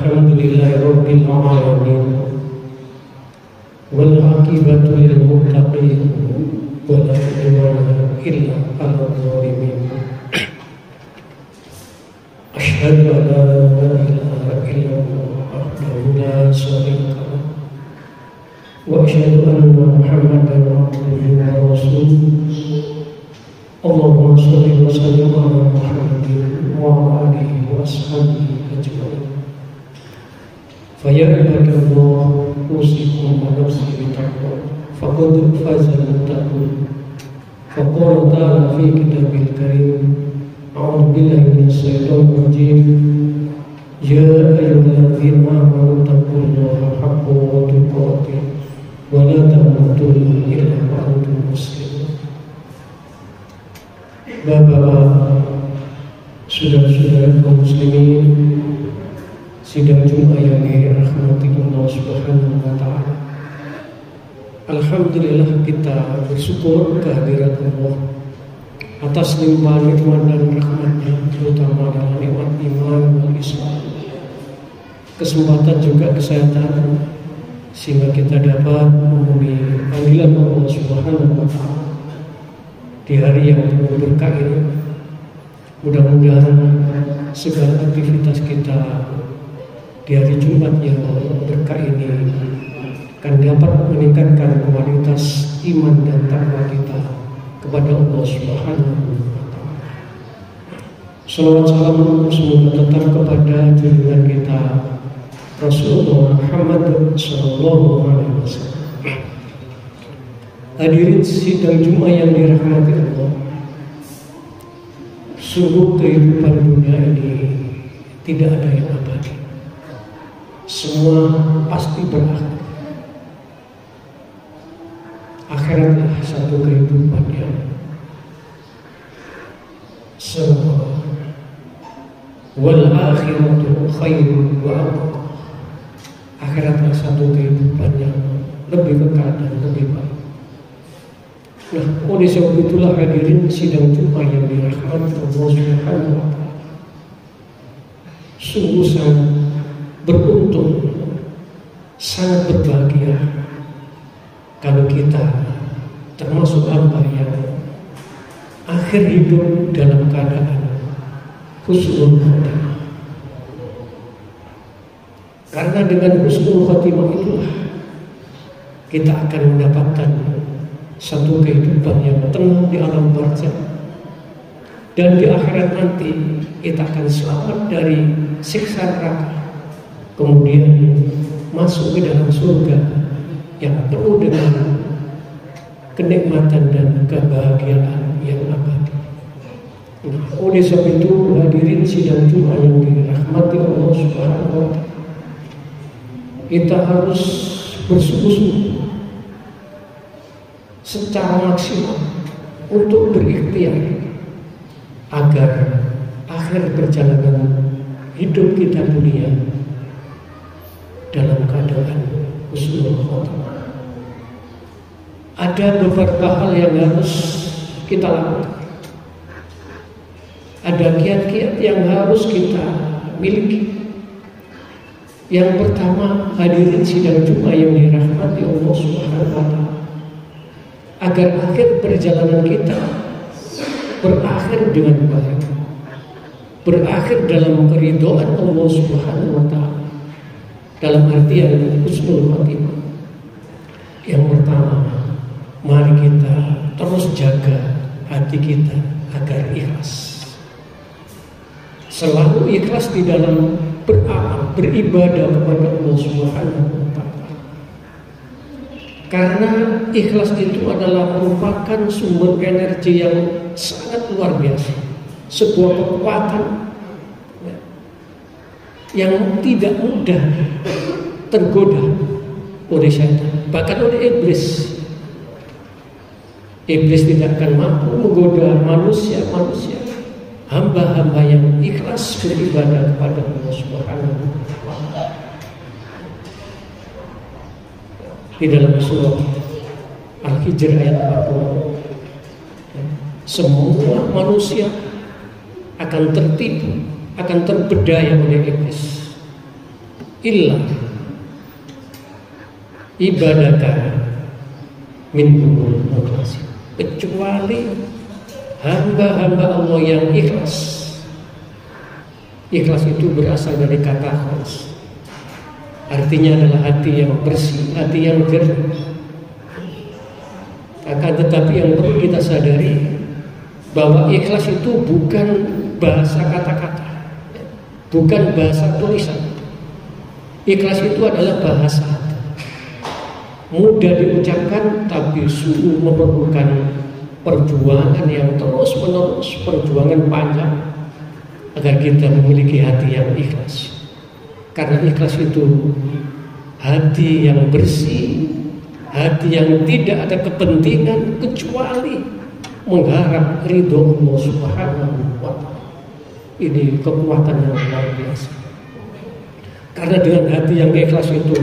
Alhamdulillahirabbil alamin wal aqibatu lil muttaqin wa la udwana illa 'alal zalimin. Asyhadu an la ilaha illallah wahdahu la syarika lahu wa asyhadu anna Muhammadan abduhu wa rasuluh. Allahumma shalli wa sallim ala Muhammadin wa ala alihi wa ashabihi ajma'in. Fa ya ibadallah, usikum wa nafsi bittaqwa faqad faza al-muttaqun. Fa qala ta'ala fi kitabil karim, a'udzu billahi minasy syaithanir rajim. Ya ayyuhalladzina amanu taqullaha haqqa tuqatih wa la tamutunna illa wa antum muslimun. Bapak-bapak, saudara-saudara kaum muslimin, sidang Jumat yang dirahmati Allah Subhanahu wa taala. Alhamdulillah, kita bersyukur kehadirat Allah atas limpahan nikmat dan rahmatnya, terutama dalam nikmat iman dan Islam, kesempatan juga kesehatan, sehingga kita dapat memenuhi panggilan Allah Subhanahu wa taala di hari yang penuh berkah ini. Mudah-mudahan segala aktivitas kita di hari Jumat yang berkah ini akan dapat meningkatkan kualitas iman dan takwa kita kepada Allah Subhanahu wa taala. Salawat salam semoga tetap kepada junjungan kita Rasulullah Muhammad sallallahu alaihi wasallam. Hadirin sidang Jumat yang dirahmati Allah, sungguh kehidupan dunia ini tidak ada yang abadi. Semua pasti berakhir. Akhiratlah satu kehidupan yang semua. Wal akhiratu khairun wa abqa. Akhiratlah satu kehidupan yang lebih kekal dan lebih baik. Nah, oleh sebab itulah hadirin sidang Jumat yang dirahmati Allah Subhanahu wa taala, sungguh sangat beruntung, sangat berbahagia kalau kita termasuk hamba yang akhir hidup dalam keadaan husnul khotimah. Karena dengan husnul khotimah itulah kita akan mendapatkan satu kehidupan yang tenang di alam barzakh, dan di akhirat nanti kita akan selamat dari siksa neraka, kemudian masuk ke dalam surga yang penuh dengan kenikmatan dan kebahagiaan yang abadi. Nah, oleh sebab itu hadirin sidang Jumat yang dirahmati Allah Subhanahu wa taala, kita harus bersungguh-sungguh secara maksimal untuk berikhtiar agar akhir perjalanan hidup kita dunia dalam keadaan husnul khotimah. Ada beberapa hal yang harus kita lakukan, ada kiat-kiat yang harus kita miliki. Yang pertama, hadirin sidang Jumat yang dirahmati Allah Subhanahu wa taala, agar akhir perjalanan kita berakhir dengan baik, berakhir dalam keridhaan Allah Subhanahu wa taala, dalam artian husnul khotimah. Yang pertama, mari kita terus jaga hati kita agar ikhlas. Selalu ikhlas di dalam beramal, beribadah kepada Allah Subhanahu wa taala. Karena ikhlas itu adalah merupakan sumber energi yang sangat luar biasa, sebuah kekuatan yang tidak mudah tergoda oleh syaitan, bahkan oleh iblis. Iblis tidak akan mampu menggoda manusia, hamba-hamba yang ikhlas beribadah kepada Allah Subhanahu wa taala. Di dalam surah Al-Hijr ayat 40, semua manusia akan tertipu, akan terpedaya oleh iblis. illa ibadaka minhumul mukhlasin, kecuali hamba-hamba Allah yang ikhlas. Ikhlas itu berasal dari kata khalis, artinya adalah hati yang bersih, hati yang jernih. Akan tetapi yang perlu kita sadari bahwa ikhlas itu bukan bahasa kata-kata, bukan bahasa tulisan. Ikhlas itu adalah bahasa hati, mudah diucapkan tapi sungguh memerlukan perjuangan yang terus menerus, perjuangan panjang agar kita memiliki hati yang ikhlas. Karena ikhlas itu hati yang bersih, hati yang tidak ada kepentingan kecuali mengharap ridho Allah Subhanahu wa ta'ala. Ini kekuatan yang luar biasa. Karena dengan hati yang ikhlas itu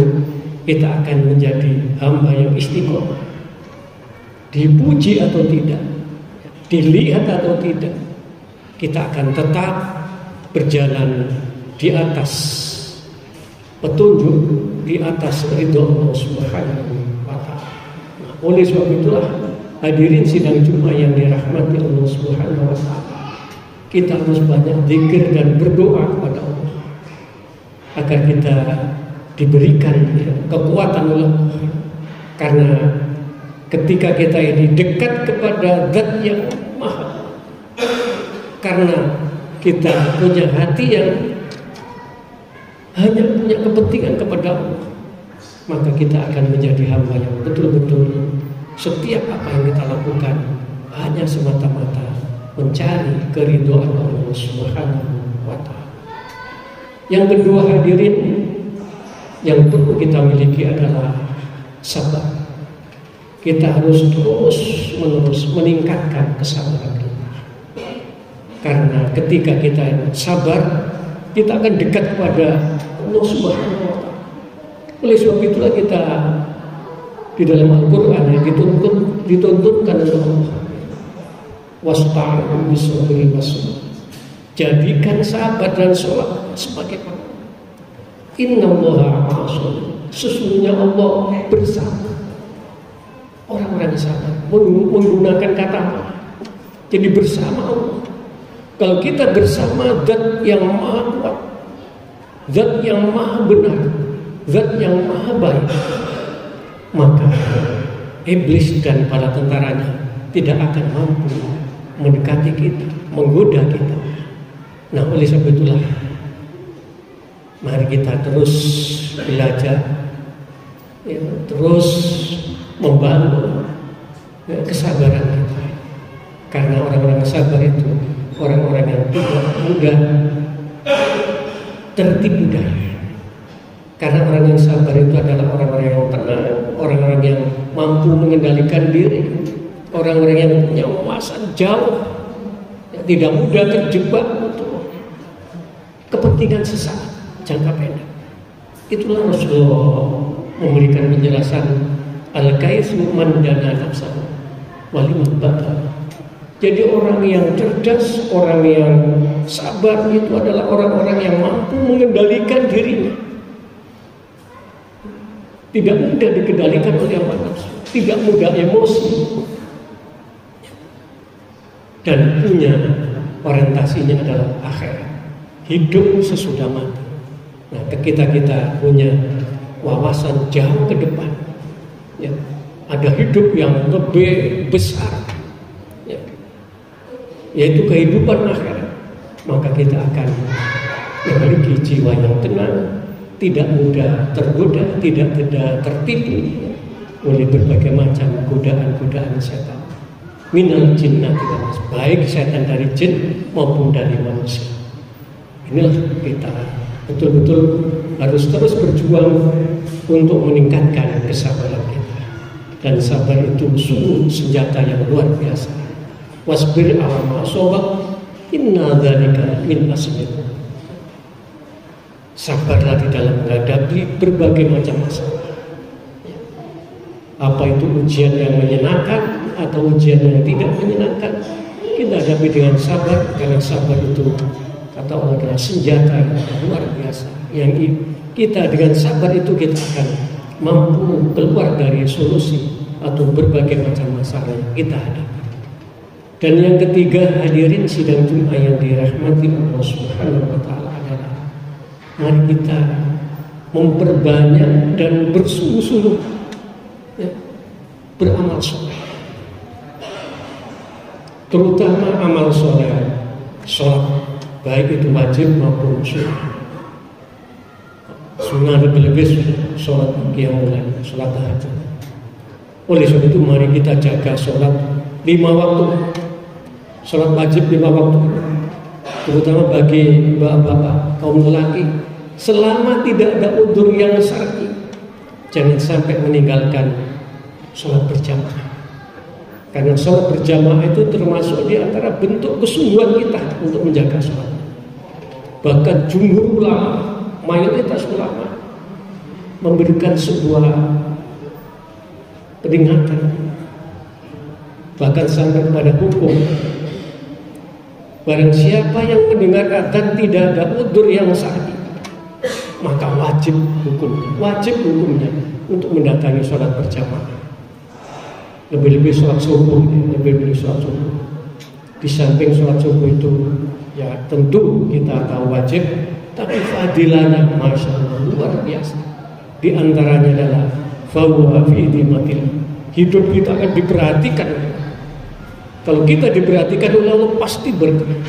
kita akan menjadi hamba yang istiqomah. Dipuji atau tidak, dilihat atau tidak, kita akan tetap berjalan di atas petunjuk, di atas ridho Allah Subhanahu wa ta'ala. Nah, oleh sebab itulah hadirin sidang Jumat yang dirahmati Allah Subhanahu wa ta'ala, kita harus banyak zikir dan berdoa kepada Allah agar kita diberikan kekuatan oleh Allah. Karena ketika kita ini dekat kepada Zat yang Maha, karena kita punya hati yang hanya punya kepentingan kepada Allah, maka kita akan menjadi hamba yang betul-betul setiap apa yang kita lakukan hanya semata-mata mencari keridhaan Allah Subhanahu wa ta'ala. Yang kedua hadirin, yang perlu kita miliki adalah sabar. Kita harus terus-menerus meningkatkan kesabaran kita. Karena ketika kita sabar, kita akan dekat kepada Allah Subhanahu wa ta'ala. Oleh sebab itulah kita di dalam Al-Quran yang dituntutkan oleh Allah, wasta'inu bis-sabri was-salah. Jadikan sabar dan sholat sebagai panduan. Innallaha ma'as-sabirin. Sesungguhnya Allah bersama orang-orang yang sabar. Menggunakan kata apa? Jadi bersama Allah. Kalau kita bersama Zat yang Maha Kuat, Zat yang Maha Benar, Zat yang Maha Baik, maka iblis dan para tentaranya tidak akan mampu mendekati kita, menggoda kita. Nah, oleh sebab itulah mari kita terus belajar, ya, terus membangun kesabaran kita. Karena orang-orang sabar itu orang-orang yang tidak mudah tertipu daya. Karena orang yang sabar itu adalah orang-orang yang tenang, orang-orang yang mampu mengendalikan diri, orang-orang yang punya wawasan jauh, yang tidak mudah terjebak untuk kepentingan sesaat jangka pendek. Itulah Rasulullah memberikan penjelasan al-kaisu man dana nafsahu waliman batal. Jadi orang yang cerdas, orang yang sabar itu adalah orang-orang yang mampu mengendalikan dirinya. Tidak mudah dikendalikan oleh hawa nafsu, tidak mudah emosi, dan punya orientasinya adalah akhirat, hidup sesudah mati. Nah, kita punya wawasan jauh ke depan, ya, ada hidup yang lebih besar, ya, yaitu kehidupan akhirat. Maka kita akan memiliki jiwa yang tenang, tidak mudah tergoda, tidak tertipu oleh berbagai macam godaan-godaan setan. Minal jinnati wal ins, baik setan dari jin maupun dari manusia. Inilah kita betul-betul harus terus berjuang untuk meningkatkan kesabaran kita. Dan sabar itu sungguh senjata yang luar biasa. Wasbir ala ma asabak, inna dzalika min azmil. Sabarlah di dalam menghadapi berbagai macam masalah. Apa itu ujian yang menyenangkan atau ujian yang tidak menyenangkan, kita hadapi dengan sabar. Karena sabar itu kata atau adalah senjata yang luar biasa yang kita dengan sabar itu kita akan mampu keluar dari solusi atau berbagai macam masalah yang kita hadapi. Dan yang ketiga, hadirin sidang Jumat yang dirahmati Allah Subhanahu wa taala adalah mari kita memperbanyak dan bersungguh-sungguh beramal soleh, terutama amal soleh sholat, baik itu wajib maupun sunnah. Sunnah lebih-lebih sholat qiyamul lail, sholat tahajud. Oleh sebab itu mari kita jaga sholat 5 waktu, sholat wajib 5 waktu, terutama bagi bapak-bapak kaum lelaki. Selama tidak ada udzur yang syar'i, jangan sampai meninggalkan sholat berjamaah. Karena sholat berjamaah itu termasuk di antara bentuk kesungguhan kita untuk menjaga sholat. Bahkan jumhur ulama, mayoritas ulama memberikan sebuah peringatan, bahkan sampai pada hukum. Barang siapa yang mendengar adzan tidak ada udzur yang syar'i, maka wajib hukumnya untuk mendatangi sholat berjamaah. Lebih-lebih sholat subuh, lebih-lebih sholat subuh. Di samping sholat subuh itu, ya tentu kita tahu wajib, tapi fadilahnya masya Allah luar biasa. Di antaranya adalah fahuwa fi dimatil, hidup kita akan diperhatikan. Kalau kita diperhatikan oleh Allah pasti berkah.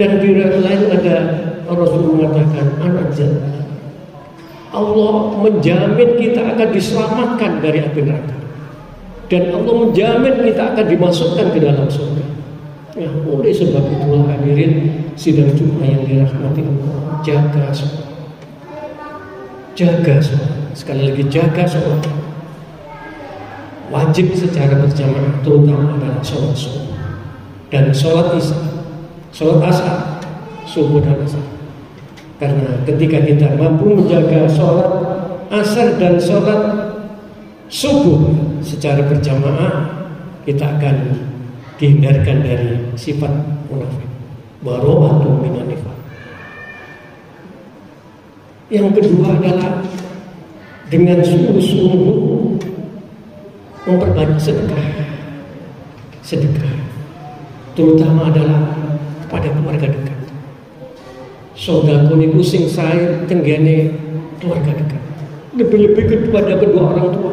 Dan di lain ada Rasul mengatakan anak jannah, Allah menjamin kita akan diselamatkan dari api neraka, dan Allah menjamin kita akan dimasukkan ke dalam surga. Ya, oleh sebab itulah hadirin sidang Jumat yang dirahmati Allah, jaga sholat. Jaga sholat. Sekali lagi jaga sholat. Wajib secara berjamaah, terutama adalah sholat subuh dan sholat isya, sholat asar, subuh dan asar. Karena ketika kita mampu menjaga sholat asar dan sholat subuh secara berjamaah, kita akan dihindarkan dari sifat munafik, bara'atun minan nifaq. Yang kedua adalah dengan sungguh-sungguh memperbanyak sedekah, terutama adalah kepada keluarga dekat. Saudaraku niku sing saya tenggene keluarga dekat, lebih-lebih kepada kedua orang tua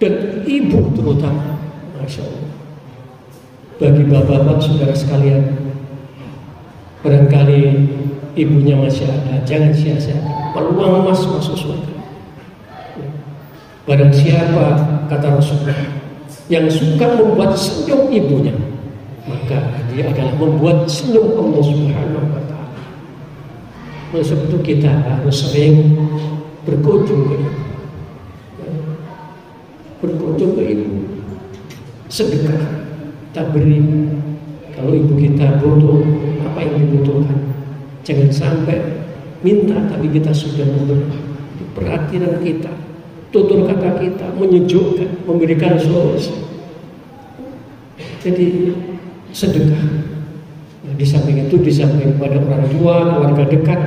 dan ibu terutama, masya Allah. Bagi bapak-bapak saudara sekalian, barangkali ibunya masih ada, jangan sia-siakan peluang emas masuk surga. Barang siapa, kata Rasulullah, yang suka membuat senyum ibunya, maka dia adalah membuat senyum Allah Subhanahu wa taala. Oleh sebab itu kita harus sering berkunjung ke ibu, sedekah, kita beri. Kalau ibu kita butuh apa yang dibutuhkan, jangan sampai minta tapi kita sudah memberi. Perhatian kita, tutur kata kita menyejukkan, memberikan solusi. Jadi sedekah. Nah, di samping itu, di samping kepada orang tua, keluarga dekat,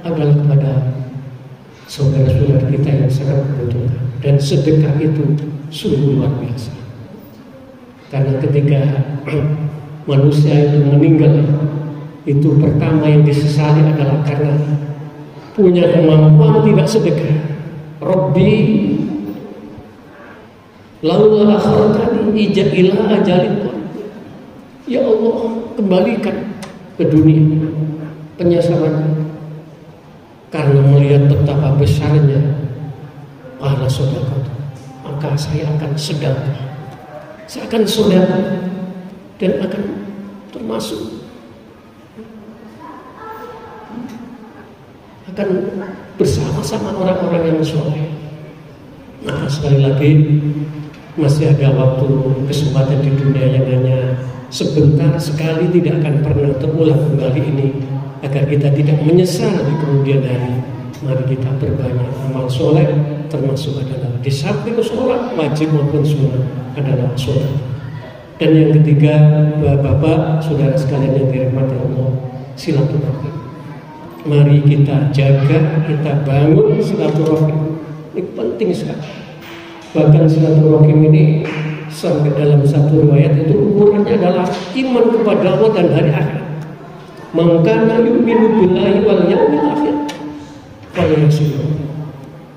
adalah kepada saudara-saudara kita yang sangat membutuhkan. Dan sedekah itu sungguh luar biasa. Karena ketika manusia itu meninggal, itu pertama yang disesali adalah karena punya kemampuan tidak sedekah. Rabbi laula akhartani ila ajalin, ya Allah, kembalikan ke dunia penyesalan, karena melihat betapa besarnya pahala sedekah, maka saya akan sedekah, saya akan sedekah dan akan termasuk akan bersama-sama orang-orang yang soleh. Nah, sekali lagi masih ada waktu, kesempatan di dunia yang hanya sebentar sekali, tidak akan pernah terulang kembali ini. Agar kita tidak menyesal di kemudian hari, mari kita perbanyak amal soleh, termasuk adalah di samping sholat wajib maupun sunnah adalah sholat. Dan yang ketiga, Bapak, saudara sekalian yang dirahmati Allah, silaturahim. Mari kita jaga, kita bangun silaturahim. Ini penting sekali. Bahkan silaturahim ini sampai dalam satu riwayat itu ukurannya adalah iman kepada Allah dan hari akhir. Man kana yu'minu billahi wal yaumil akhir falyasilu.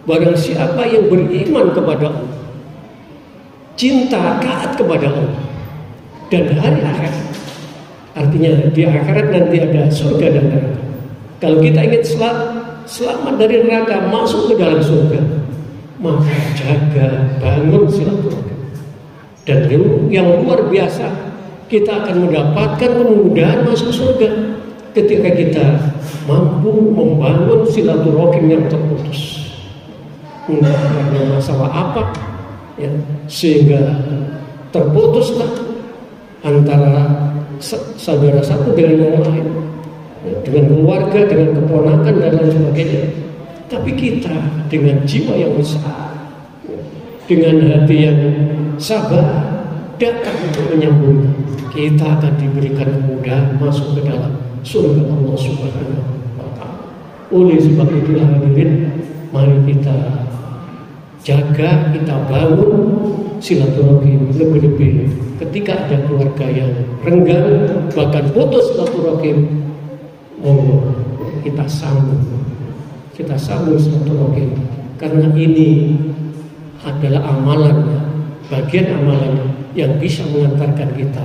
Barang siapa yang beriman kepada Allah, cinta taat kepada Allah dan hari akhir, artinya di akhirat nanti ada surga dan neraka. Kalau kita ingin selamat dari neraka, masuk ke dalam surga, maka jaga, bangun silaturahim. Dan yang luar biasa, kita akan mendapatkan kemudahan masuk surga ketika kita mampu membangun silaturahim yang terputus. Entah karena masalah apa, ya, sehingga terputuslah antara saudara satu dengan yang lain, ya, dengan keluarga, dengan keponakan dan lain sebagainya. Tapi kita dengan jiwa yang besar, ya, dengan hati yang sabar, datang untuk menyambung, kita akan diberikan kemudahan masuk ke dalam surga Allah Subhanahu wa Ta'ala. Oleh sebab itulah hadirin, mari kita jaga, kita bangun silaturahim. Lebih-lebih ketika ada keluarga yang renggang, bahkan putus silaturahim, kita sambung silaturahim, karena ini adalah amalan, bagian amalan yang bisa mengantarkan kita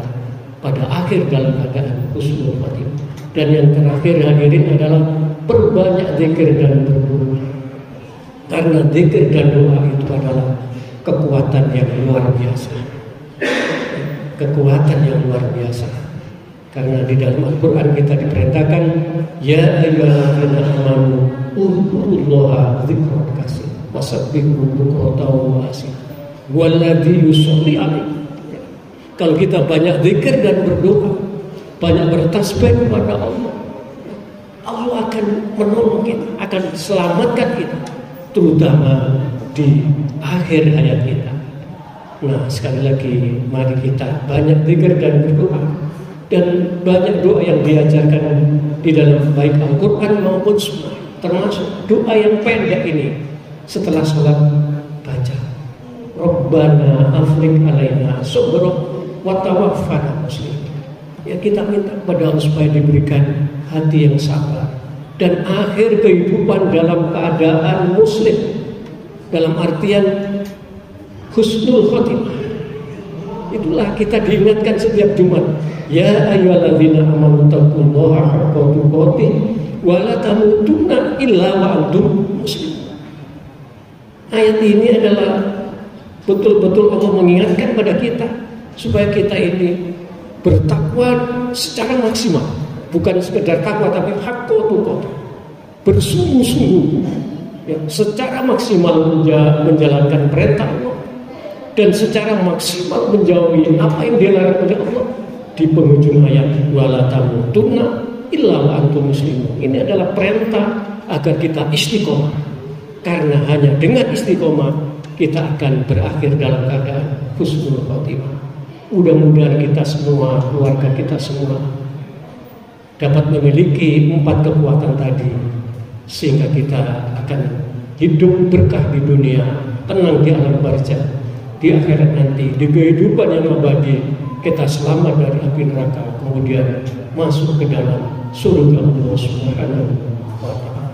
pada akhir dalam keadaan husnul khotimah. Dan yang terakhir hadirin adalah perbanyak zikir dan berdoa, karena zikir dan doa itu adalah kekuatan yang luar biasa, kekuatan yang luar biasa. Karena di dalam Al-Quran kita diperintahkan, ya ayyuhalladzina amanu udzurullaha dzikran katsiran wasabbihu bukratan wa asila walladzi yusalli alaihi. Kalau kita banyak zikir dan berdoa, banyak bertasbih kepada Allah, Allah akan menolong kita, akan selamatkan kita, terutama di akhir hayat kita. Nah, sekali lagi, mari kita banyak zikir dan berdoa, dan banyak doa yang diajarkan di dalam baik Al-Quran maupun Sunnah, termasuk doa yang pendek ini setelah sholat, baca Rabbana afrik alaina subrak wa tawaffana muslimin. Ya, kita minta kepada Allah supaya diberikan hati yang sabar dan akhir kehidupan dalam keadaan muslim, dalam artian husnul khotimah. Itulah kita diingatkan setiap Jumat, ya ayyuhalladzina amanu taqullaha haqqa tuqatih wa la tamutunna illa wa antum muslimun. Ayat ini adalah betul-betul Allah mengingatkan pada kita supaya kita ini bertakwa secara maksimal, bukan sekedar takwa tapi haqqa tuqatih, bersungguh-sungguh, ya, secara maksimal menjalankan perintah Allah dan secara maksimal menjauhi apa yang dilarang oleh Allah. Di penghujung ayat, wala tamutunna illa wa antum muslimun, ini adalah perintah agar kita istiqomah, karena hanya dengan istiqomah kita akan berakhir dalam keadaan husnul khotimah. Mudah-mudahan kita semua, keluarga kita semua dapat memiliki 4 kekuatan tadi, sehingga kita akan hidup berkah di dunia, tenang di alam barzakh, di akhirat nanti, di kehidupan yang abadi kita selamat dari api neraka, kemudian masuk ke dalam surga Allah Subhanahu wa Ta'ala.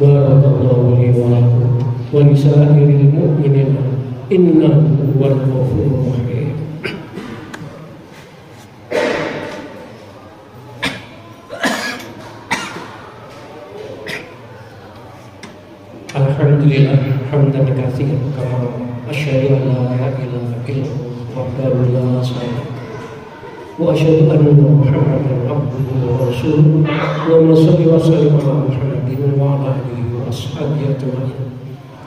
Barakallahu li wa lakum wa li sa'iril mu'minin innahu huwal ghafurur rahim. Alhamdulillah hamdan katsiran kama asyhadu an la ilaha illallah wahdahu la syarika lahu wa asyhadu anna Muhammadan abduhu wa rasuluh. Allahumma shalli wa sallim ala Muhammadin wa ala alihi wa ashabihi ajma'in.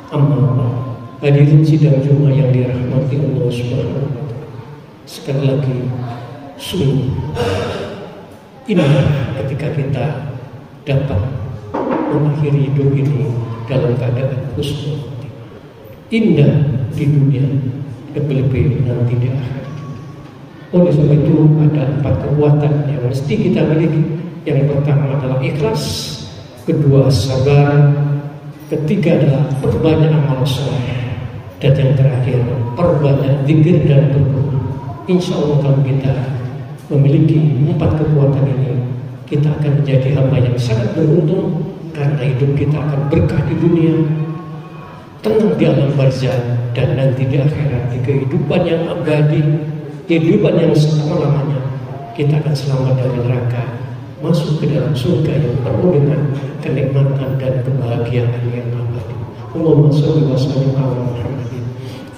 Amma ba'd. Hadirin sidang Jumat yang dirahmati Allah Subhanahu wa Ta'ala, sekali lagi sungguh indah ketika kita dapat mengakhiri hidup ini dalam keadaan husnul khotimah. Indah di dunia, lebih-lebih nanti di akhirat. Oleh sebab itu ada 4 kekuatan yang mesti kita miliki. Yang pertama adalah ikhlas, kedua sabar, ketiga adalah perbanyak amal soleh, dan yang terakhir perbanyak zikir dan berdoa. Insya Allah kalau kita memiliki 4 kekuatan ini, kita akan menjadi hamba yang sangat beruntung, karena hidup kita akan berkah di dunia, tenang di alam barzah, dan nanti di akhirat, di kehidupan yang abadi, kehidupan yang selama-lamanya, kita akan selamat dari neraka, masuk ke dalam surga yang penuh dengan kenikmatan dan kebahagiaan yang abadi. Allahumma sholli wa sallim ala Muhammadin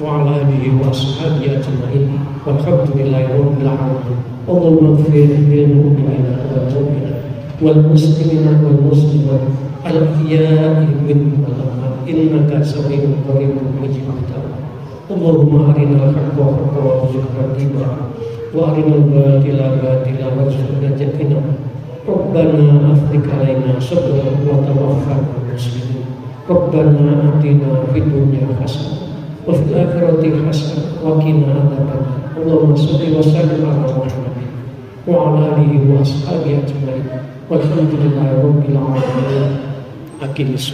wa ala alihi wa ashabihi ajma'in walhamdulillahi rabbil alamin. Allahumma ighfir lil mu'minina wal mu'minat wal muslimina wal muslimat al ahya'i minhum wal amwat innaka sami'un qaribun mujibud da'wat. Allahumma arinal haqqa haqqan warzuqna ittiba'ah wa arinal batila batilan warzuqna ijtinabah. Rabbana afriq alaina sabran wa tawaffana muslimin. Rabbana atina fid dunya hasanah wa fil akhirati hasanah wa qina adzabannar. Allahumma shalli wa sallim ala Muhammadin wa ala alihi wa ashabihi ajma'in walhamdulillahi rabbil alamin. Aqimis